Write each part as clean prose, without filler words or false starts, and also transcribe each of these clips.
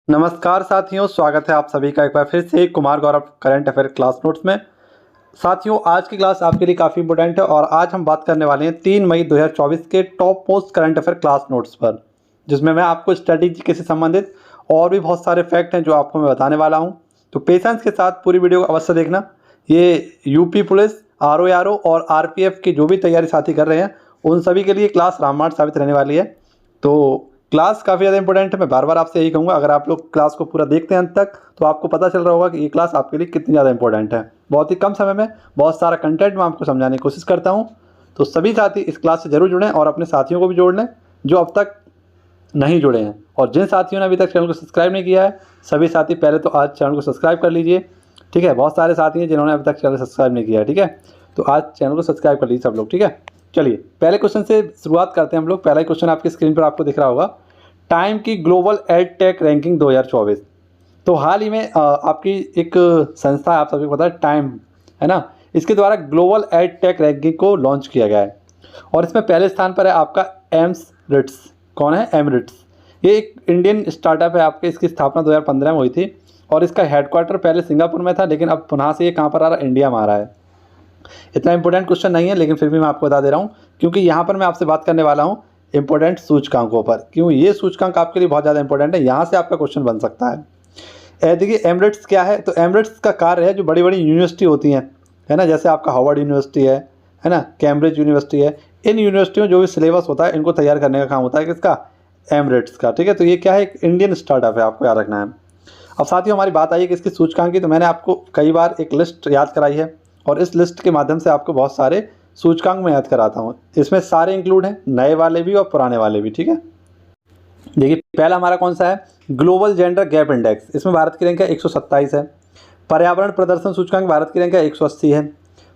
नमस्कार साथियों, स्वागत है आप सभी का एक बार फिर से Kumar Gaurav current affair class notes में। साथियों, आज की क्लास आपके लिए काफ़ी इंपॉर्टेंट है और आज हम बात करने वाले हैं 3 मई 2024 के top most current affair class notes पर, जिसमें मैं आपको स्टडी जीके से संबंधित और भी बहुत सारे फैक्ट हैं जो आपको मैं बताने वाला हूँ। तो पेशेंस के साथ पूरी वीडियो को अवश्य देखना। ये यूपी पुलिस, आरओ और आरपीएफ की जो भी तैयारी साथी कर रहे हैं उन सभी के लिए क्लास रामबाण साबित रहने वाली है। तो क्लास काफ़ी ज़्यादा इंपॉर्टेंट है। मैं बार बार आपसे यही कहूँगा, अगर आप लोग क्लास को पूरा देखते हैं अंत तक तो आपको पता चल रहा होगा कि ये क्लास आपके लिए कितनी ज़्यादा इंपॉर्टेंट है। बहुत ही कम समय में बहुत सारा कंटेंट मैं आपको समझाने की कोशिश करता हूँ। तो सभी साथी इस क्लास से ज़रूर जुड़ें और अपने साथियों को भी जोड़ लें जो अब तक नहीं जुड़े हैं। और जिन साथियों ने अभी तक चैनल को सब्सक्राइब नहीं किया है, सभी साथी पहले तो आज चैनल को सब्सक्राइब कर लीजिए। ठीक है, बहुत सारे साथी हैं जिन्होंने अभी तक चैनल सब्सक्राइब नहीं किया है। ठीक है, तो आज चैनल को सब्सक्राइब कर लीजिए सब लोग। ठीक है, चलिए पहले क्वेश्चन से शुरुआत करते हैं हम लोग। पहला क्वेश्चन आपकी स्क्रीन पर आपको दिख रहा होगा, टाइम की ग्लोबल एड टेक रैंकिंग 2024। तो हाल ही में आपकी एक संस्था है, आप सभी को पता है, टाइम है ना, इसके द्वारा ग्लोबल एड टेक रैंकिंग को लॉन्च किया गया है और इसमें पहले स्थान पर है आपका एमरिट्स। कौन है? एमरिट्स। ये एक इंडियन स्टार्टअप है आपके। इसकी स्थापना 2015 में हुई थी और इसका हेडक्वार्टर पहले सिंगापुर में था, लेकिन अब पुनः से ये कहाँ पर आ रहा है? इंडिया में आ रहा है। इतना इंपॉर्टेंट क्वेश्चन नहीं है, लेकिन फिर भी मैं आपको बता दे रहा हूँ क्योंकि यहाँ पर मैं आपसे बात करने वाला हूँ इंपॉर्टेंट सूचकांकों पर। क्यों? ये सूचकांक आपके लिए बहुत ज़्यादा इंपॉर्टेंट है, यहाँ से आपका क्वेश्चन बन सकता है। देखिए एमरिट्स क्या है। तो एमरिट्स का कार्य है जो बड़ी बड़ी यूनिवर्सिटी होती हैं, है ना, जैसे आपका हार्वर्ड यूनिवर्सिटी है ना, कैम्ब्रिज यूनिवर्सिटी है, इन यूनिवर्सिटियों में जो भी सिलेबस होता है इनको तैयार करने का काम होता है किसका? एमरिट्स का। ठीक है, तो ये क्या है? एक इंडियन स्टार्टअप है, आपको याद रखना है। अब साथियों हमारी बात आई है कि इसकी सूचकांक की, तो मैंने आपको कई बार एक लिस्ट याद कराई है और इस लिस्ट के माध्यम से आपको बहुत सारे सूचकांक में याद कराता हूँ। इसमें सारे इंक्लूड हैं, नए वाले भी और पुराने वाले भी। ठीक है, देखिए पहला हमारा कौन सा है? Global gender gap index. इसमें भारत की रैंक है 127 है। पर्यावरण प्रदर्शन सूचकांक भारत की रैंक है 180 है।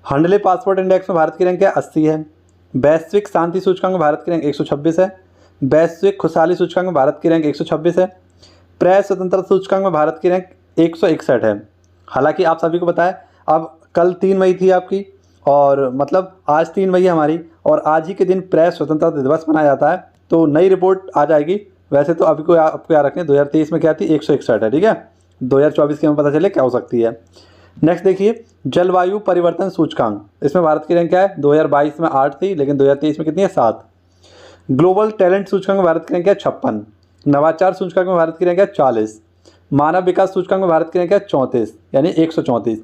हंडले पासपोर्ट इंडेक्स में भारत की रैंक है 80 है। वैश्विक शांति सूचकांक में भारत की रैंक 126 है। वैश्विक खुशहाली सूचकांक में भारत की रैंक 126 है। प्रेस स्वतंत्रता सूचकांक में भारत की रैंक 161 है। हालांकि आप सभी को पता है अब कल 3 मई थी आपकी, और मतलब आज 3 मई है हमारी, और आज ही के दिन प्रेस स्वतंत्रता दिवस मनाया जाता है। तो नई रिपोर्ट आ जाएगी। वैसे तो अभी को आपको याद रखें 2023 में क्या थी? 161 है। ठीक है, 2024 की हमें पता चले क्या हो सकती है। नेक्स्ट देखिए जलवायु परिवर्तन सूचकांक। इसमें भारत की रैंक क्या है? 2022 में 8 थी, लेकिन 2023 में कितनी है? 7। ग्लोबल टैलेंट सूचकांक में भारत की रैंक है 56। नवाचार सूचकांक में भारत की रैंक है 40। मानव विकास सूचकांक में भारत की रैंक है 34, यानी 134।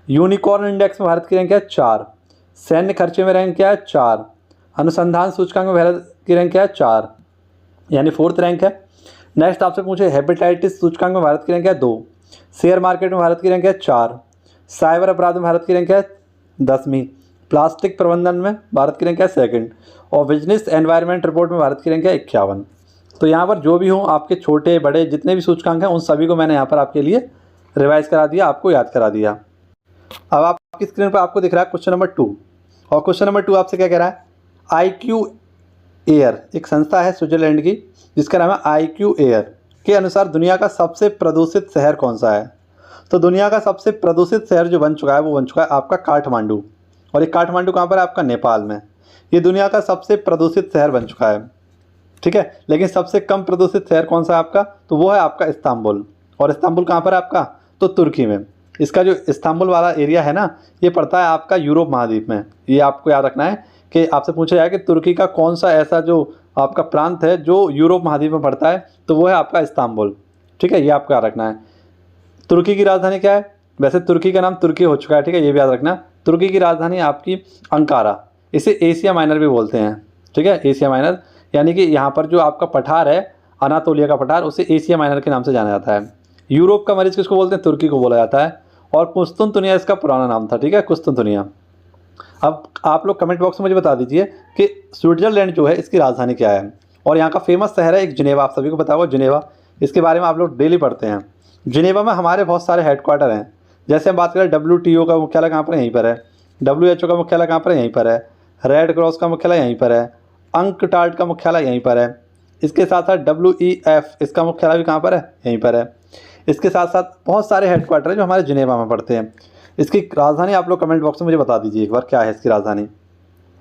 यूनिकॉर्न इंडेक्स में भारत की रैंक है 4। सैन्य खर्चे में रैंक क्या है? 4। अनुसंधान सूचकांक में भारत की रैंक क्या है? 4, यानी 4th रैंक है। नेक्स्ट आपसे पूछे हेपेटाइटिस सूचकांक में भारत की रैंक है 2। शेयर मार्केट में भारत की रैंक है 4। साइबर अपराध में भारत की रैंक है 10वीं। प्लास्टिक प्रबंधन में भारत की रैंक है 2nd। और बिजनेस एनवायरनमेंट रिपोर्ट में भारत की रैंक है 51। तो यहाँ पर जो भी हों आपके छोटे बड़े जितने भी सूचकांक हैं उन सभी को मैंने यहाँ पर आपके लिए रिवाइज करा दिया, आपको याद करा दिया। अब आपकी स्क्रीन पर आपको दिख रहा है क्वेश्चन नंबर 2, और क्वेश्चन नंबर 2 आपसे क्या कह रहा है? IQ एयर एक संस्था है स्विट्जरलैंड की जिसका नाम है IQ एयर के अनुसार दुनिया का सबसे प्रदूषित शहर कौन सा है? तो दुनिया का सबसे प्रदूषित शहर जो बन चुका है वो बन चुका है आपका काठमांडू। और ये काठमांडू कहाँ पर है? आपका नेपाल में। ये दुनिया का सबसे प्रदूषित शहर बन चुका है। ठीक है, लेकिन सबसे कम प्रदूषित शहर कौन सा है आपका? तो वो है आपका इस्तांबुल। और इस्तांबुल कहाँ पर है आपका? तो तुर्की में। इसका जो इस्तांबुल वाला एरिया है ना, ये पड़ता है आपका यूरोप महाद्वीप में। ये आपको याद रखना है कि आपसे पूछा जाए कि तुर्की का कौन सा ऐसा जो आपका प्रांत है जो यूरोप महाद्वीप में पड़ता है, तो वो है आपका इस्तांबुल। ठीक है, ये आपको याद रखना है। तुर्की की राजधानी क्या है? वैसे तुर्की का नाम तुर्की हो चुका है। ठीक है, ये भी याद रखना। तुर्की की राजधानी आपकी अंकारा। इसे एशिया माइनर भी बोलते हैं। ठीक है, एशिया माइनर, यानी कि यहाँ पर जो आपका पठार है अनातोलिया का पठार, उसे एशिया माइनर के नाम से जाना जाता है। यूरोप का मरीज किसको बोलते हैं? तुर्की को बोला जाता है। और कुस्तुनतुनिया इसका पुराना नाम था। ठीक है, कुस्तुनतुनिया। अब आप लोग कमेंट बॉक्स में मुझे बता दीजिए कि स्विट्जरलैंड जो है इसकी राजधानी क्या है। और यहाँ का फेमस शहर है एक जिनेवा। आप सभी को पता होगा जिनेवा, इसके बारे में आप लोग डेली पढ़ते हैं। जिनेवा में हमारे बहुत सारे हेडक्वार्टर हैं। जैसे हम बात करें WTO का मुख्यालय कहाँ पर है? यहीं पर है। WHO का मुख्यालय कहाँ पर है? यहीं पर है। रेड क्रॉस का मुख्यालय यहीं पर है। अंकटाड का मुख्यालय यहीं पर है। इसके साथ साथ WEF इसका मुख्यालय भी कहाँ पर है? यहीं पर है। इसके साथ साथ बहुत सारे हेडक्वार्टर हैं जो हमारे जिनेवा में पड़ते हैं। इसकी राजधानी आप लोग कमेंट बॉक्स में मुझे बता दीजिए एक बार, क्या है इसकी राजधानी।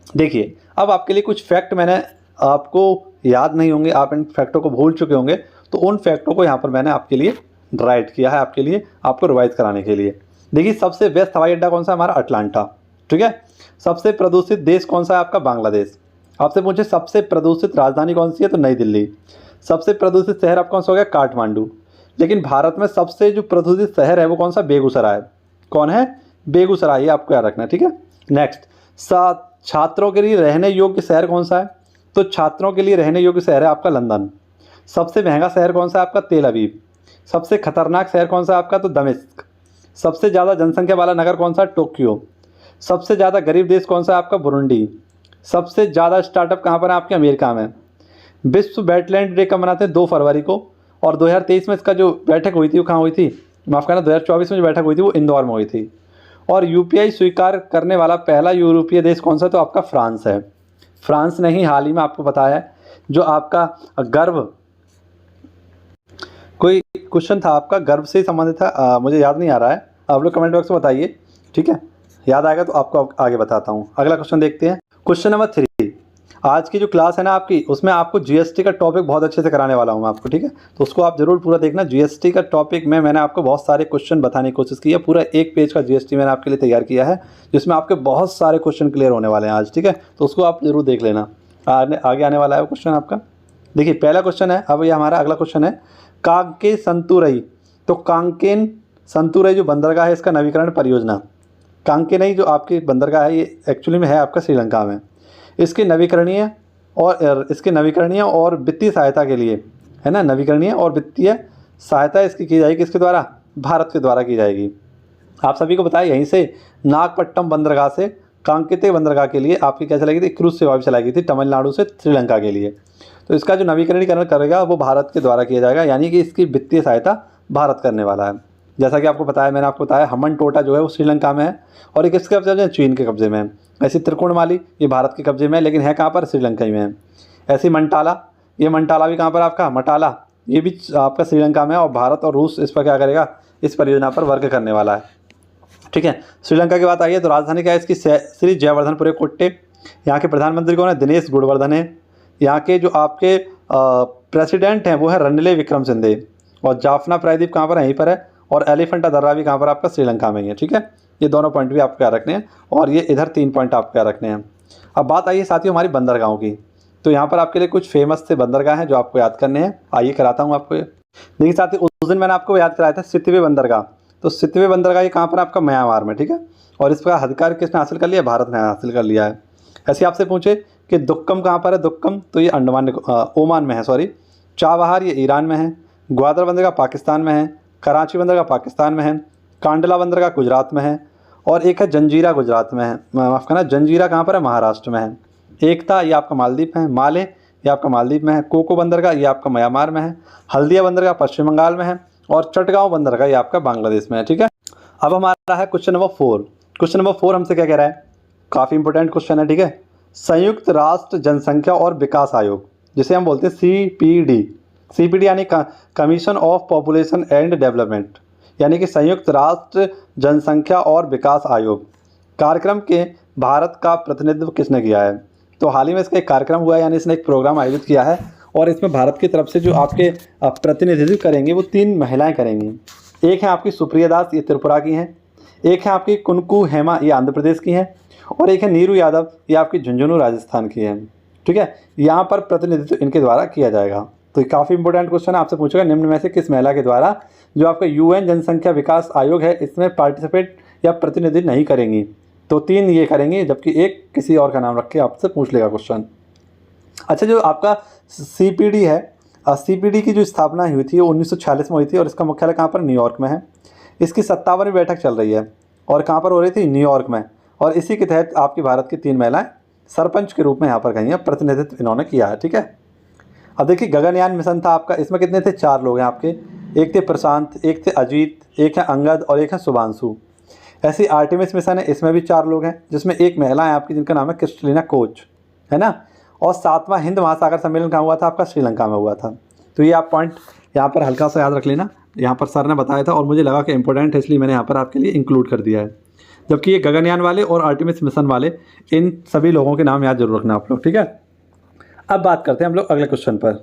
देखिए अब आपके लिए कुछ फैक्ट मैंने आपको याद नहीं होंगे, आप इन फैक्टों को भूल चुके होंगे, तो उन फैक्टों को यहाँ पर मैंने आपके लिए राइट किया है, आपके लिए आपको रिवाइज कराने के लिए। देखिए सबसे व्यस्त हवाई अड्डा कौन सा है? हमारा अटलांटा, ठीक है। सबसे प्रदूषित देश कौन सा है? आपका बांग्लादेश। आपसे पूछे सबसे प्रदूषित राजधानी कौन सी है? तो नई दिल्ली। सबसे प्रदूषित शहर आपका कौन सा हो गया? काठमांडू। लेकिन भारत में सबसे जो प्रदूषित शहर है वो कौन सा? बेगूसराय। कौन है? बेगूसराय, ये आपको याद रखना है, ठीक है। नेक्स्ट, छात्रों के लिए रहने योग्य शहर कौन सा है? तो छात्रों के लिए रहने योग्य शहर है आपका लंदन। सबसे महंगा शहर कौन सा है? आपका तेल अवीव। सबसे खतरनाक शहर कौन सा है आपका? तो दमिश्क। सबसे ज़्यादा जनसंख्या वाला नगर कौन सा? टोक्यो। सबसे ज़्यादा गरीब देश कौन सा है आपका? बुरुंडी। सबसे ज़्यादा स्टार्टअप कहाँ पर है? आपके अमेरिका में। विश्व वेटलैंड डे कब मनाते हैं? 2 फरवरी को। और 2023 में इसका जो बैठक हुई थी वो कहाँ हुई थी? माफ़ करना, 2024 में जो बैठक हुई थी वो इंदौर में हुई थी। और यूपीआई स्वीकार करने वाला पहला यूरोपीय देश कौन सा? तो आपका फ्रांस है। फ्रांस ने ही हाल ही में आपको पता है जो आपका गर्व, कोई क्वेश्चन था आपका गर्व से संबंधित था, मुझे याद नहीं आ रहा है, आप लोग कमेंट बॉक्स में बताइए, ठीक है। याद आएगा तो आपको आगे बताता हूँ। अगला क्वेश्चन देखते हैं, क्वेश्चन नंबर 3। आज की जो क्लास है ना आपकी, उसमें आपको जीएसटी का टॉपिक बहुत अच्छे से कराने वाला हूँ मैं आपको, ठीक है। तो उसको आप जरूर पूरा देखना। जीएसटी का टॉपिक में मैंने आपको बहुत सारे क्वेश्चन बताने की कोशिश की है। पूरा 1 पेज का जीएसटी मैंने आपके लिए तैयार किया है, जिसमें आपके बहुत सारे क्वेश्चन क्लियर होने वाले हैं आज, ठीक है। तो उसको आप जरूर देख लेना। आगे आने वाला है वो क्वेश्चन आपका। देखिए पहला क्वेश्चन है, अब ये हमारा अगला क्वेश्चन है, कांके संतुरई। तो कांकेन संतुरई जो बंदरगाह है इसका नवीकरण परियोजना, कांकेनई जो आपकी बंदरगाह है ये एक्चुअली में है आपका श्रीलंका में। इसके नवीकरणीय और वित्तीय सहायता के लिए, है ना, नवीकरणीय और वित्तीय सहायता इसकी की जाएगी किसके द्वारा? भारत के द्वारा की जाएगी। आप सभी को बताया यहीं से नागपट्टनम बंदरगाह से कांकेते बंदरगाह के लिए आपकी क्या चलाई गई थी? क्रूज सेवा भी चलाई गई थी तमिलनाडु से श्रीलंका के लिए। तो इसका जो नवीकरणीकरण करेगा वो भारत के द्वारा किया जाएगा, यानी कि इसकी वित्तीय सहायता भारत करने वाला है। जैसा कि आपको बताया, मैंने आपको बताया हम्बनटोटा जो है वो श्रीलंका में है और ये किसके कब्जे में है? चीन के कब्जे में है। ऐसी त्रिकोणमाली ये भारत के कब्जे में है, लेकिन है कहाँ पर? श्रीलंका ही में है। ऐसी मंटाला, ये मंटाला भी कहाँ पर आपका? मटाला, ये भी आपका श्रीलंका में है। और भारत और रूस इस पर क्या करेगा? इस परियोजना पर वर्क करने वाला है, ठीक है। श्रीलंका की बात आई है तो राजधानी क्या है इसकी? श्री जयवर्धनपुरे कोट्टे। यहाँ के प्रधानमंत्री कौन है? दिनेश गुणवर्धन है। यहाँ के जो आपके प्रेसिडेंट हैं वो है रनिल विक्रमसिंघे। और जाफना प्रायद्वीप कहाँ पर है? यहीं पर है। और एलिफेंटा दर्रा भी कहाँ पर? आपका श्रीलंका में ही है, ठीक है। ये दोनों पॉइंट भी आपको याद रखने हैं और ये इधर 3 पॉइंट आपको याद रखने हैं। अब बात आई है साथियों हमारी बंदरगाहों की। तो यहाँ पर आपके लिए कुछ फेमस से बंदरगाह हैं जो आपको याद करने हैं। आइए कराता हूँ आपको ये। देखिए साथियों, उस दिन मैंने आपको याद कराया था सितवे बंदरगाह। तो सितवे बंदरगाह ये कहाँ पर? आपका म्यांमार में, ठीक है। और इसका अधिकार किसने हासिल कर लिया? भारत ने हासिल कर लिया है। ऐसे आपसे पूछे कि दुक्कम कहाँ पर है? दुक्कम तो ये ओमान में है, सॉरी। चाबहार ये ईरान में है। ग्वादर बंदरगाह पाकिस्तान में है। कराची बंदरगाह पाकिस्तान में है। कांडला बंदरगाह गुजरात में है। और एक है जंजीरा गुजरात में है, माफ़ करना, जंजीरा कहाँ पर है? महाराष्ट्र में है। एकता ये आपका मालदीव में है। माले ये आपका मालदीव में है। कोको बंदरगाह ये आपका म्यांमार में है। हल्दिया बंदरगाह पश्चिम बंगाल में है। और चटगांव बंदरगाह ये आपका बांग्लादेश में है, ठीक है। अब हमारा है क्वेश्चन नंबर 4। क्वेश्चन नंबर 4 हमसे क्या कह रहा है? काफ़ी इंपॉर्टेंट क्वेश्चन है, ठीक है। संयुक्त राष्ट्र जनसंख्या और विकास आयोग, जिसे हम बोलते हैं CPD। CPD यानी commission of population and development, यानी कि संयुक्त राष्ट्र जनसंख्या और विकास आयोग कार्यक्रम के भारत का प्रतिनिधित्व किसने किया है? तो हाल ही में इसका एक कार्यक्रम हुआ है, यानी इसने एक प्रोग्राम आयोजित किया है और इसमें भारत की तरफ से जो आपके प्रतिनिधित्व करेंगे वो 3 महिलाएं करेंगी। एक है आपकी सुप्रिया दास, ये त्रिपुरा की हैं। एक है आपकी कुनकू हेमा, ये आंध्र प्रदेश की हैं। और एक है नीरू यादव, ये आपकी झुंझुनू राजस्थान की हैं, ठीक है। यहाँ पर प्रतिनिधित्व इनके द्वारा किया जाएगा। तो ये काफ़ी इंपॉर्टेंट क्वेश्चन है, आपसे पूछेगा निम्न में से किस महिला के द्वारा जो आपका UN जनसंख्या विकास आयोग है इसमें पार्टिसिपेट या प्रतिनिधि नहीं करेंगी? तो 3 ये करेंगी, जबकि एक किसी और का नाम रख के आपसे पूछ लेगा क्वेश्चन। अच्छा, जो आपका CPD है, CPD की जो स्थापना हुई थी वो 1946 में हुई थी और इसका मुख्यालय कहाँ पर? न्यूयॉर्क में है। इसकी 57वीं बैठक चल रही है और कहाँ पर हो रही थी? न्यूयॉर्क में। और इसी के तहत आपकी भारत की 3 महिलाएं सरपंच के रूप में यहाँ पर गई हैं, प्रतिनिधित्व इन्होंने किया है, ठीक है। अब देखिए गगनयान मिशन था आपका, इसमें कितने थे? 4 लोग हैं आपके। एक थे प्रशांत, एक थे अजीत, एक है अंगद और एक है शुभांशु। ऐसी आर्टेमिस मिशन है, इसमें भी 4 लोग हैं, जिसमें एक महिला है आपकी जिनका नाम है क्रिस्टलिना कोच, है ना। और 7वां हिंद महासागर सम्मेलन कहाँ हुआ था? आपका श्रीलंका में हुआ था। तो ये आप पॉइंट यहाँ पर हल्का सा याद रख लेना। यहाँ पर सर ने बताया था और मुझे लगा कि इंपॉर्टेंट है, इसलिए मैंने यहाँ पर आपके लिए इंक्लूड कर दिया है। जबकि ये गगनयान वाले और आर्टेमिस मिशन वाले, इन सभी लोगों के नाम याद जरूर रखना आप लोग, ठीक है। अब बात करते हैं हम लोग अगले क्वेश्चन पर।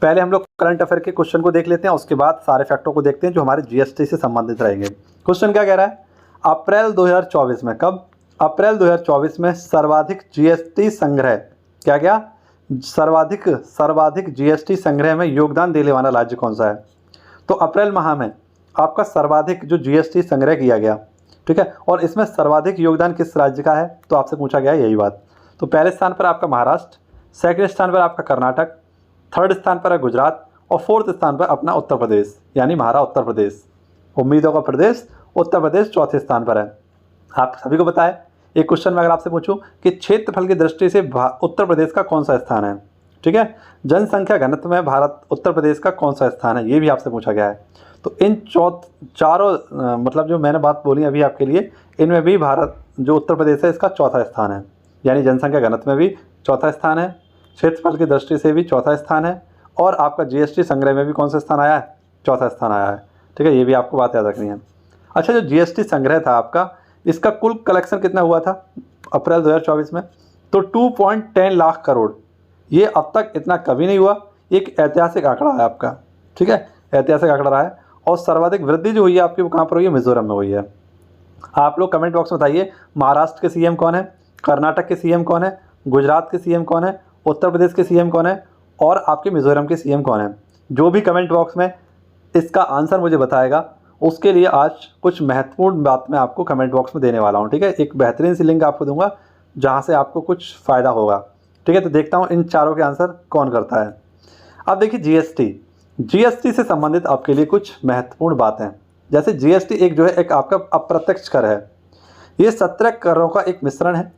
पहले हम लोग करंट अफेयर के क्वेश्चन को देख लेते हैं, उसके बाद सारे फैक्टों को देखते हैं जो हमारे जीएसटी से संबंधित रहेंगे। क्वेश्चन क्या कह रहा है, अप्रैल 2024 में, कब, अप्रैल 2024 में सर्वाधिक जीएसटी संग्रह, क्या क्या, सर्वाधिक जीएसटी संग्रह में योगदान देने वाला राज्य कौन सा है। तो अप्रैल माह में आपका सर्वाधिक जो जीएसटी संग्रह किया गया, ठीक है, और इसमें सर्वाधिक योगदान किस राज्य का है, तो आपसे पूछा गया यही बात। तो पहले स्थान पर आपका महाराष्ट्र, सेकंड स्थान पर आपका कर्नाटक, थर्ड स्थान पर है गुजरात और फोर्थ स्थान पर अपना उत्तर प्रदेश, यानी हमारा उत्तर प्रदेश, उम्मीदों का प्रदेश उत्तर प्रदेश चौथे स्थान पर है। आप सभी को पता है, एक क्वेश्चन में अगर आपसे पूछूं कि क्षेत्रफल की दृष्टि से उत्तर प्रदेश का कौन सा स्थान है, ठीक है, जनसंख्या घनत्व में भारत उत्तर प्रदेश का कौन सा स्थान है, ये भी आपसे पूछा गया है। तो इन चारों मतलब जो मैंने बात बोली अभी आपके लिए, इनमें भी भारत जो उत्तर प्रदेश है इसका चौथा स्थान है, यानी जनसंख्या घनत्व में भी चौथा स्थान है, क्षेत्रफल की दृष्टि से भी चौथा स्थान है, और आपका जीएसटी संग्रह में भी कौन सा स्थान आया है, चौथा स्थान आया है, ठीक है, ये भी आपको बात याद रखनी है। अच्छा, जो जीएसटी संग्रह था आपका, इसका कुल कलेक्शन कितना हुआ था अप्रैल 2024 में, तो 2.10 लाख करोड़, ये अब तक इतना कभी नहीं हुआ, एक ऐतिहासिक आंकड़ा है आपका, ठीक है, ऐतिहासिक आंकड़ा रहा है। और सर्वाधिक वृद्धि जो हुई है आपकी वो कहाँ पर हुई है, मिजोरम में हुई है। आप लोग कमेंट बॉक्स में बताइए महाराष्ट्र के सीएम कौन है, कर्नाटक के सीएम कौन है, गुजरात के सीएम कौन है, उत्तर प्रदेश के सीएम कौन है और आपके मिजोरम के सीएम कौन है। जो भी कमेंट बॉक्स में इसका आंसर मुझे बताएगा उसके लिए आज कुछ महत्वपूर्ण बात मैं आपको कमेंट बॉक्स में देने वाला हूँ, ठीक है, एक बेहतरीन सी लिंक आपको दूंगा जहाँ से आपको कुछ फ़ायदा होगा, ठीक है। तो देखता हूँ इन चारों के आंसर कौन करता है। अब देखिए जीएसटी से संबंधित आपके लिए कुछ महत्वपूर्ण बातें, जैसे जीएसटी एक जो है एक आपका अप्रत्यक्ष कर है, ये 17 करों का एक मिश्रण है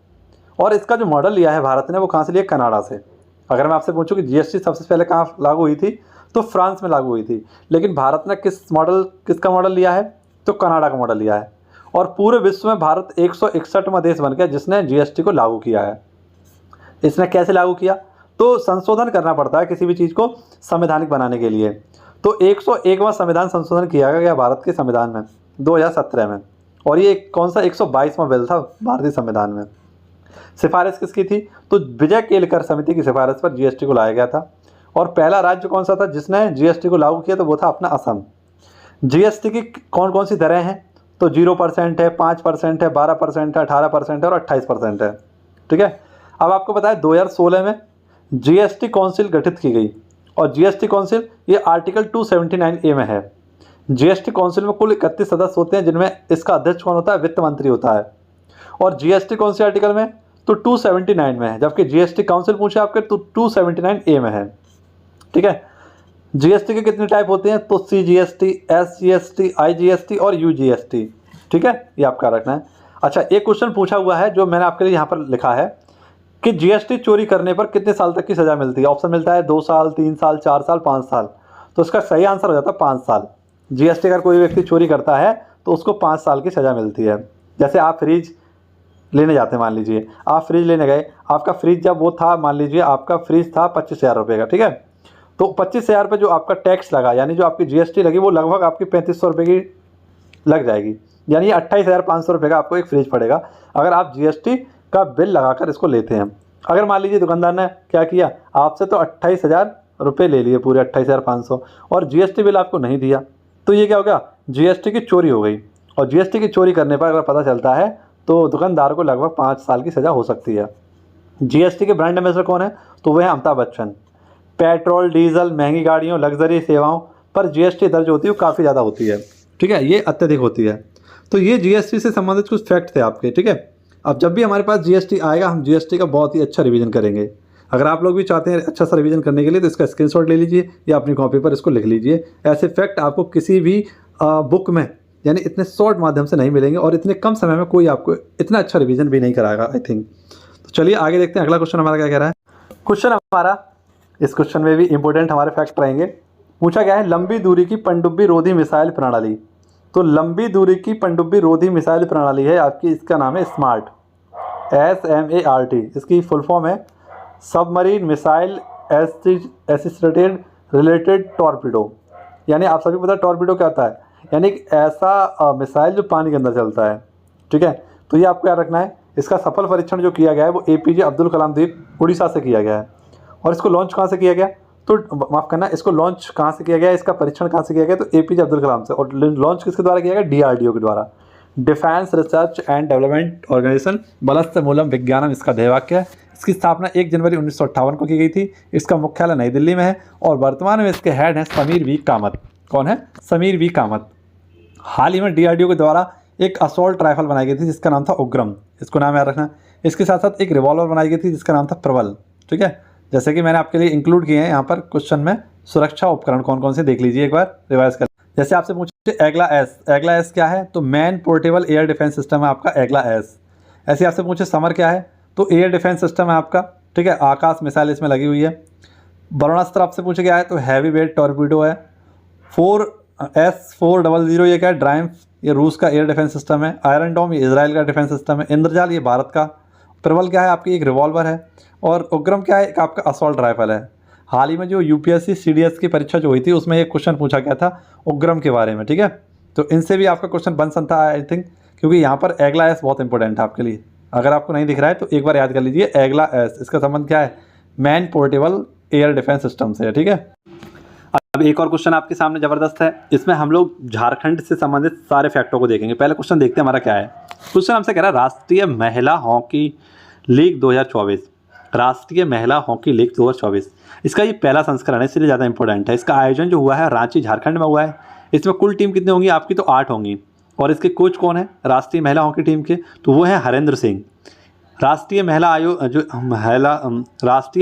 और इसका जो मॉडल लिया है भारत ने वो कहाँ से लिया, कनाडा से। अगर मैं आपसे पूछूं कि जीएसटी सबसे पहले कहाँ लागू हुई थी, तो फ्रांस में लागू हुई थी, लेकिन भारत ने किसका मॉडल लिया है, तो कनाडा का मॉडल लिया है। और पूरे विश्व में भारत 161वां देश बन गया जिसने जीएसटी को लागू किया है। इसने कैसे लागू किया, तो संशोधन करना पड़ता है किसी भी चीज़ को संवैधानिक बनाने के लिए। तो 101वां संविधान संशोधन किया गया भारत के संविधान में 2017 में, और ये कौन सा 122वां बिल था भारतीय संविधान में। सिफारिश किसकी थी, तो विजय केलकर समिति की सिफारिश पर जीएसटी को लाया गया था। और पहला राज्य कौन सा था जिसने जीएसटी को लागू किया, तो वो था अपना असम। जीएसटी की कौन कौन सी दरें हैं, तो 0% है, 5% है, 12% है, 18% है और 28% है, ठीक है। अब आपको पता है 2016 में जीएसटी काउंसिल गठित की गई, और जीएसटी काउंसिल ये आर्टिकल 279A में है। जीएसटी काउंसिल में कुल 31 सदस्य होते हैं जिनमें इसका अध्यक्ष कौन होता है, वित्त मंत्री होता है। और जीएसटी कौन से आर्टिकल में, तो 279 में है, जबकि जीएसटी काउंसिल पूछे आपके तो 279A में है, ठीक है। जीएसटी के कितने टाइप होते हैं, तो सीजीएसटी, एसजीएसटी, आईजीएसटी और यूजीएसटी, ठीक है, ये आपका रखना है। अच्छा, एक क्वेश्चन पूछा हुआ है जो मैंने आपके लिए यहाँ पर लिखा है कि जीएसटी चोरी करने पर कितने साल तक की सज़ा मिलती है। ऑप्शन मिलता है 2 साल, 3 साल, 4 साल, 5 साल। तो इसका सही आंसर हो जाता है 5 साल। जीएसटी अगर कोई व्यक्ति चोरी करता है तो उसको 5 साल की सज़ा मिलती है। जैसे आप फ्रिज लेने जाते हैं, मान लीजिए आप फ्रिज लेने गए, आपका फ्रिज जब वो था, मान लीजिए आपका फ्रिज था 25,000 रुपये का, ठीक है, तो 25,000 पे जो आपका टैक्स लगा, यानी जो आपकी जीएसटी लगी, वो लगभग आपकी 3500 रुपये की लग जाएगी, यानी 28,500 रुपये का आपको एक फ्रिज पड़ेगा अगर आप जीएसटी का बिल लगाकर इसको लेते हैं। अगर मान लीजिए दुकानदार ने क्या किया, आपसे तो 28,000 रुपये ले लिए, पूरे 28,500, और जीएसटी बिल आपको नहीं दिया, तो ये क्या हो गया, जीएसटी की चोरी हो गई। और जीएसटी की चोरी करने पर अगर पता चलता है तो दुकानदार को लगभग 5 साल की सज़ा हो सकती है। जीएसटी के ब्रांड एम्बेसडर कौन है, तो वह है अमिताभ बच्चन। पेट्रोल, डीजल, महंगी गाड़ियों, लग्जरी सेवाओं पर जीएसटी दर्ज होती है वो काफ़ी ज़्यादा होती है, ठीक है, ये अत्यधिक होती है। तो ये जीएसटी से संबंधित कुछ फैक्ट थे आपके, ठीक है। अब जब भी हमारे पास जीएसटी आएगा हम जीएसटी का बहुत ही अच्छा रिवीजन करेंगे। अगर आप लोग भी चाहते हैं अच्छा सा रिवीजन करने के लिए तो इसका स्क्रीनशॉट ले लीजिए या अपनी कॉपी पर इसको लिख लीजिए। ऐसे फैक्ट आपको किसी भी बुक में, यानी इतने शॉर्ट माध्यम से नहीं मिलेंगे, और इतने कम समय में कोई आपको इतना अच्छा रिवीजन भी नहीं कराएगा, आई थिंक। तो चलिए आगे देखते हैं अगला क्वेश्चन हमारा क्या कह रहा है। क्वेश्चन हमारा, इस क्वेश्चन में भी इंपॉर्टेंट हमारे फैक्ट रहेंगे। पूछा गया है लंबी दूरी की पनडुब्बी रोधी मिसाइल प्रणाली। तो लंबी दूरी की पनडुब्बी रोधी मिसाइल प्रणाली है आपकी, इसका नाम है स्मार्ट, SMART। इसकी फुल फॉर्म है submarine missile assisted related torpedo. यानी आप सभी पता है टॉर्पीडो क्या होता है, यानी एक ऐसा मिसाइल जो पानी के अंदर चलता है, ठीक है। तो ये आपको याद रखना है। इसका सफल परीक्षण जो किया गया है वो APJ अब्दुल कलाम द्वीप उड़ीसा से किया गया है। और इसको लॉन्च कहाँ से किया गया, तो माफ़ करना, इसको लॉन्च कहाँ से किया गया, इसका परीक्षण कहाँ से किया गया, तो एपीजे अब्दुल कलाम से। और लॉन्च किसके द्वारा किया गया, डीआरडीओ के द्वारा, defence research and development organisation बलस्थ मूलम विज्ञानम इसका ध्येयवाक्य है। इसकी स्थापना 1 जनवरी 1958 को की गई थी। इसका मुख्यालय नई दिल्ली में है और वर्तमान में इसके हेड हैं समीर वी कामत। कौन है, समीर वी कामत। हाल ही में डीआरडीओ के द्वारा एक असॉल्ट राइफल बनाई गई थी जिसका नाम था उग्रम, इसको नाम याद रखना। इसके साथ साथ एक रिवॉल्वर बनाई गई थी जिसका नाम था प्रबल। ठीक है, जैसे कि मैंने आपके लिए इंक्लूड किए हैं यहाँ पर क्वेश्चन में, सुरक्षा उपकरण कौन कौन से देख लीजिए एक बार, रिवाइज कर। जैसे आपसे पूछे एगला एस, एगला एस क्या है, तो man portable air defence system है आपका एगला एस। ऐसे आपसे पूछे समर क्या है, तो एयर डिफेंस सिस्टम है आपका। ठीक है, आकाश मिसाइल इसमें लगी हुई है। वरुणास्त्र आपसे पूछे क्या है, तो हैवी वेट टॉर्पीडो है। 4S400 ये क्या है, ड्राइम्फ, ये रूस का एयर डिफेंस सिस्टम है। आयरन डोम ये इजराइल का डिफेंस सिस्टम है। इंद्रजाल ये भारत का। प्रबल क्या है आपकी, एक रिवॉल्वर है। और उग्रम क्या है, एक आपका असॉल्ट राइफल है। हाल ही में जो यूपीएससी सीडीएस की परीक्षा जो हुई थी उसमें एक क्वेश्चन पूछा गया था उग्रम के बारे में। ठीक है, तो इनसे भी आपका क्वेश्चन बन सकता है आई थिंक, क्योंकि यहाँ पर एगला एस बहुत इंपॉर्टेंट है आपके लिए। अगर आपको नहीं दिख रहा है तो एक बार याद कर लीजिए, एगला एस, इसका संबंध क्या है, man portable air defence system से है। ठीक है, अब एक और क्वेश्चन आपके सामने ज़बरदस्त है। इसमें हम लोग झारखंड से संबंधित सारे फैक्टों को देखेंगे। पहले क्वेश्चन देखते हैं हमारा क्या है। क्वेश्चन हमसे कह रहा है राष्ट्रीय महिला हॉकी लीग 2024, राष्ट्रीय महिला हॉकी लीग 2024, इसका ये पहला संस्करण है इसलिए ज़्यादा इंपॉर्टेंट है। इसका आयोजन जो हुआ है रांची झारखंड में हुआ है। इसमें कुल टीम कितनी होंगी आपकी, तो 8 होंगी। और इसके कोच कौन है राष्ट्रीय महिला हॉकी टीम के, तो वो है हरेंद्र सिंह। राष्ट्रीय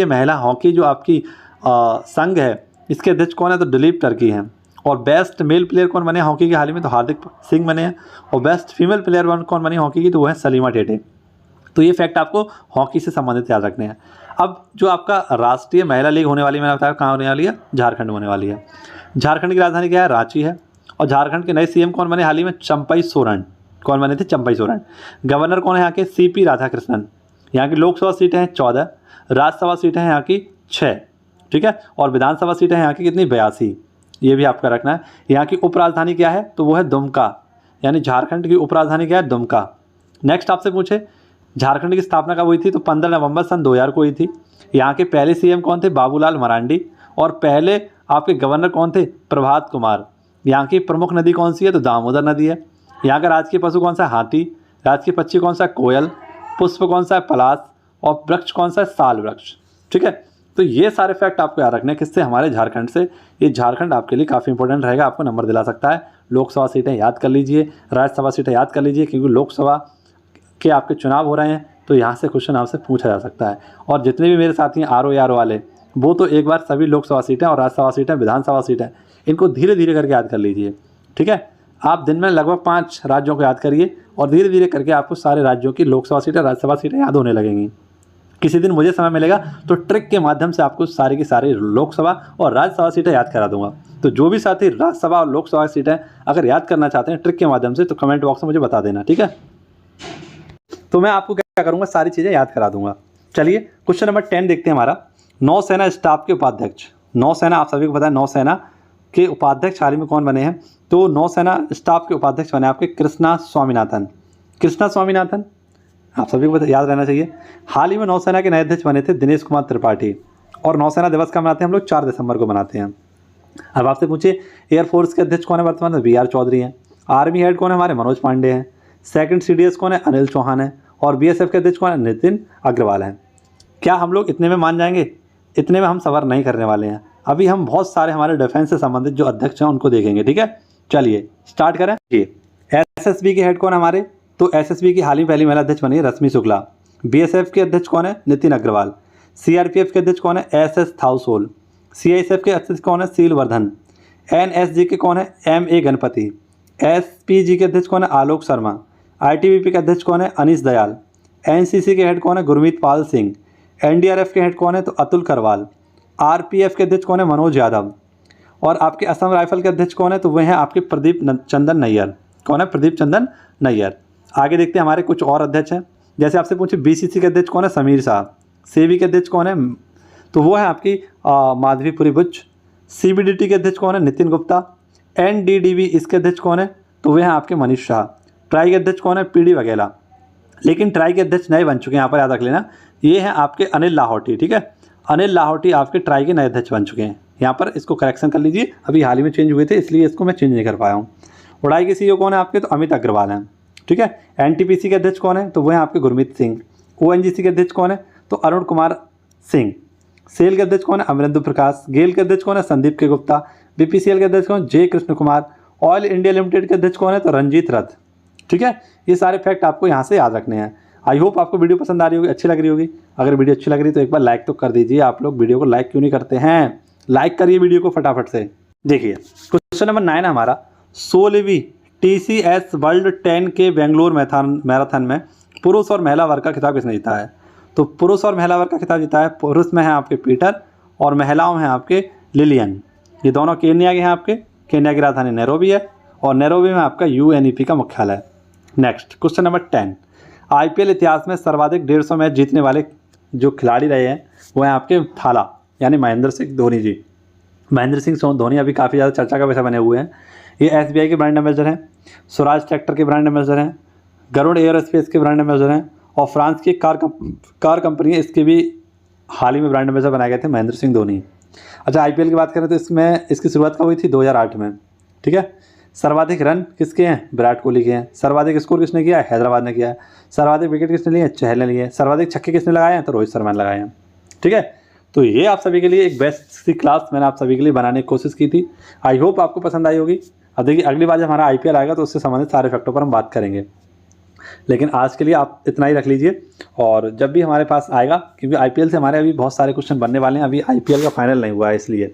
महिला हॉकी जो आपकी संघ है इसके अध्यक्ष कौन है, तो दिलीप टर्की हैं। और बेस्ट मेल प्लेयर कौन बने हॉकी के हाल ही में, तो हार्दिक सिंह बने हैं। और बेस्ट फीमेल प्लेयर कौन बनी हॉकी की, तो वो है सलीमा टेटे। तो ये फैक्ट आपको हॉकी से संबंधित याद रखने हैं। अब जो आपका राष्ट्रीय महिला लीग होने वाली, मैंने बताया कहाँ होने वाली है, झारखंड होने वाली है। झारखंड की राजधानी क्या है, रांची है। और झारखंड के नए सीएम कौन बने हाल ही में, चंपई सोरेन। कौन बने थे, चंपई सोरेन। गवर्नर कौन है यहाँ के, सीपी राधाकृष्णन। यहाँ की लोकसभा सीटें हैं 14, राज्यसभा सीटें हैं यहाँ की 6। ठीक है, और विधानसभा सीटें हैं यहाँ की कितनी, 82। ये भी आपका रखना है। यहाँ की उपराजधानी क्या है, तो वो है दुमका, यानी झारखंड की उपराजधानी क्या है, दुमका। नेक्स्ट आपसे पूछे झारखंड की स्थापना कब हुई थी, तो 15 नवंबर सन 2000 को हुई थी। यहाँ के पहले सीएम कौन थे, बाबूलाल मरांडी। और पहले आपके गवर्नर कौन थे, प्रभात कुमार। यहाँ की प्रमुख नदी कौन सी है, तो दामोदर नदी है। यहाँ का राजकीय पशु कौन सा है, हाथी। राजकीय पक्षी कौन सा है, कोयल। पुष्प कौन सा है, पलाश। और वृक्ष कौन सा है, साल वृक्ष। ठीक है, तो ये सारे फैक्ट आपको याद रखने हैं किससे, हमारे झारखंड से। ये झारखंड आपके लिए काफ़ी इंपॉर्टेंट रहेगा, आपको नंबर दिला सकता है। लोकसभा सीटें याद कर लीजिए, राज्यसभा सीटें याद कर लीजिए, क्योंकि लोकसभा के आपके चुनाव हो रहे हैं तो यहाँ से क्वेश्चन आपसे पूछा जा सकता है। और जितने भी मेरे साथी हैं आर वाले, वो तो एक बार सभी लोकसभा सीटें और राज्यसभा सीटें, विधानसभा सीटें, इनको धीरे धीरे करके याद कर लीजिए। ठीक है, आप दिन में लगभग 5 राज्यों को याद करिए और धीरे धीरे करके आपको सारे राज्यों की लोकसभा सीटें, राज्यसभा सीटें याद होने लगेंगी। किसी दिन मुझे समय मिलेगा तो ट्रिक के माध्यम से आपको सारी की सारी लोकसभा और राज्यसभा सीटें याद करा दूंगा। तो जो भी साथी राज्यसभा और लोकसभा सीटें अगर याद करना चाहते हैं ट्रिक के माध्यम से, तो कमेंट बॉक्स में मुझे बता देना। ठीक है, तो मैं आपको क्या करूंगा, सारी चीज़ें याद करा दूंगा। चलिए क्वेश्चन नंबर 10 देखते हैं हमारा। नौसेना स्टाफ के उपाध्यक्ष, नौसेना आप सभी को पता है नौसेना के उपाध्यक्ष हाल ही में कौन बने हैं, तो नौसेना स्टाफ के उपाध्यक्ष बने आपके कृष्णा स्वामीनाथन। कृष्णा स्वामीनाथन आप सभी को याद रहना चाहिए। हाल ही में नौसेना के नए अध्यक्ष बने थे दिनेश कुमार त्रिपाठी। और नौसेना दिवस का मनाते हैं हम लोग 4 दिसंबर को मनाते हैं। अब आपसे पूछिए एयरफोर्स के अध्यक्ष कौन है वर्तमान में, BR चौधरी हैं। आर्मी हेड कौन है हमारे, मनोज पांडे हैं। सेकंड CDS कौन है, अनिल चौहान है। और BSF के अध्यक्ष कौन है, नितिन अग्रवाल हैं। क्या हम लोग इतने में मान जाएंगे, इतने में हम सवार नहीं करने वाले हैं। अभी हम बहुत सारे हमारे डिफेंस से संबंधित जो अध्यक्ष हैं उनको देखेंगे। ठीक है, चलिए स्टार्ट करें। SSB के हेड कौन है हमारे, तो SSB की हाल ही पहली महिला अध्यक्ष बनी है रश्मि शुक्ला। BSF के अध्यक्ष कौन है, नितिन अग्रवाल। CRPF के अध्यक्ष कौन है, SS थाउसोल। CISF के अध्यक्ष कौन है, सील वर्धन। NSG के कौन है, MA गणपति। SPG के अध्यक्ष कौन है, आलोक शर्मा। ITBP के अध्यक्ष कौन है, अनीश दयाल। NCC के हेड कौन है, गुरमीत पाल सिंह। NDRF के हेड कौन है, तो अतुल करवाल। RPF के अध्यक्ष कौन है, मनोज यादव। और आपके असम राइफल के अध्यक्ष कौन है, तो वह हैं आपके प्रदीप चंदन नैयर। कौन है, प्रदीप चंदन नैयर। आगे देखते हैं हमारे कुछ और अध्यक्ष हैं। जैसे आपसे पूछे BCC के अध्यक्ष कौन है, समीर शाह। सेबी के अध्यक्ष कौन है, तो वो है आपकी माधवीपुरी बुच। CBDT के अध्यक्ष कौन है, नितिन गुप्ता। NDDB इसके अध्यक्ष कौन है, तो वे हैं आपके मनीष शाह। ट्राई के अध्यक्ष कौन है, PD वगैरह। लेकिन ट्राई के अध्यक्ष नए बन चुके हैं, यहाँ पर याद रख लेना, ये हैं आपके अनिल लाहौटी। ठीक है, अनिल लाहौटी आपके ट्राई के नए अध्यक्ष बन चुके हैं। यहाँ पर इसको करेक्शन कर लीजिए, अभी हाल ही में चेंज हुए थे इसलिए इसको मैं चेंज नहीं कर पाया हूँ। उड़ाई के सीईओ कौन है आपके, तो अमित अग्रवाल हैं। ठीक है। एनटीपीसी के अध्यक्ष कौन है, तो वो हैं आपके गुरमीत सिंह। ओएनजीसी के अध्यक्ष कौन है, तो अरुण कुमार सिंह। सेल के अध्यक्ष कौन है, अमरेंद्र प्रकाश। गेल के अध्यक्ष कौन है, संदीप के गुप्ता। बीपीसीएल के अध्यक्ष कौन है, J Krishna Kumar. Oil India limited के अध्यक्ष कौन है, तो रंजीत रथ। ठीक है। ये सारे फैक्ट आपको यहाँ से याद रखने हैं। आई होप आपको वीडियो पसंद आ रही होगी, अच्छी लग रही होगी। अगर वीडियो अच्छी लग रही है तो एक बार लाइक तो कर दीजिए। आप लोग वीडियो को लाइक क्यों नहीं करते हैं, लाइक करिए वीडियो को फटाफट से। देखिए क्वेश्चन नंबर 9 है हमारा, 16वीं TCS वर्ल्ड 10 के बेंगलोर मैराथन में पुरुष और महिला वर्ग का खिताब किसने जीता है। तो पुरुष और महिला वर्ग का खिताब जीता है, पुरुष में है आपके पीटर और महिलाओं में है आपके लिलियन। ये दोनों केन्या के हैं आपके। केन्या की राजधानी नैरोबी है और नैरोबी में आपका UNEP का मुख्यालय है। नेक्स्ट क्वेश्चन नंबर 10, IPL इतिहास में सर्वाधिक 150 मैच जीतने वाले जो खिलाड़ी रहे हैं वो हैं आपके थाला यानी महेंद्र सिंह धोनी जी। महेंद्र सिंह धोनी अभी काफ़ी ज़्यादा चर्चा का विषय बने हुए हैं। ये SBI के ब्रांड एम्बेसडर हैं, स्वराज ट्रैक्टर के ब्रांड एम्बेसडर हैं, गरुड़ एयरोस्पेस के ब्रांड एम्बेसडर हैं और फ्रांस की कार कंपनी है, इसके भी हाल ही में ब्रांड एम्बेसडर बनाए गए थे महेंद्र सिंह धोनी। अच्छा IPL की बात करें तो इसमें इसकी शुरुआत कब हुई थी, 2008 में। ठीक है। सर्वाधिक रन किसके हैं, विराट कोहली के हैं। सर्वाधिक स्कोर किसने किया है, हैदराबाद ने किया है। सर्वाधिक विकेट किसने लिए, चहल ने लिए। सर्वाधिक छक्के किसने लगाए हैं, तो रोहित शर्मा ने लगाए हैं। ठीक है। तो ये आप सभी के लिए एक बेस्ट सी क्लास मैंने आप सभी के लिए बनाने की कोशिश की थी। आई होप आपको पसंद आई होगी। अब देखिए अगली बार जब हमारा IPL आएगा तो उससे संबंधित सारे फैक्टों पर हम बात करेंगे, लेकिन आज के लिए आप इतना ही रख लीजिए। और जब भी हमारे पास आएगा, क्योंकि IPL से हमारे अभी बहुत सारे क्वेश्चन बनने वाले हैं, अभी IPL का फाइनल नहीं हुआ है, इसलिए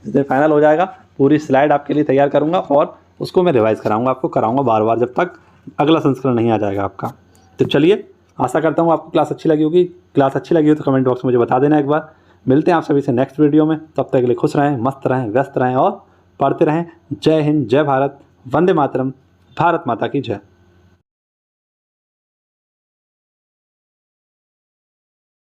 जिस फाइनल हो जाएगा पूरी स्लाइड आपके लिए तैयार करूँगा और उसको मैं रिवाइज़ कराऊंगा, आपको कराऊंगा बार बार जब तक अगला संस्करण नहीं आ जाएगा आपका। तो चलिए, आशा करता हूँ आपको क्लास अच्छी लगी होगी। क्लास अच्छी लगी हो तो कमेंट बॉक्स में मुझे बता देना एक बार। मिलते हैं आप सभी से नेक्स्ट वीडियो में, तब तक के लिए खुश रहें, मस्त रहें, व्यस्त रहें और पढ़ते रहें। जय हिंद, जय भारत, वंदे मातरम, भारत माता की जय।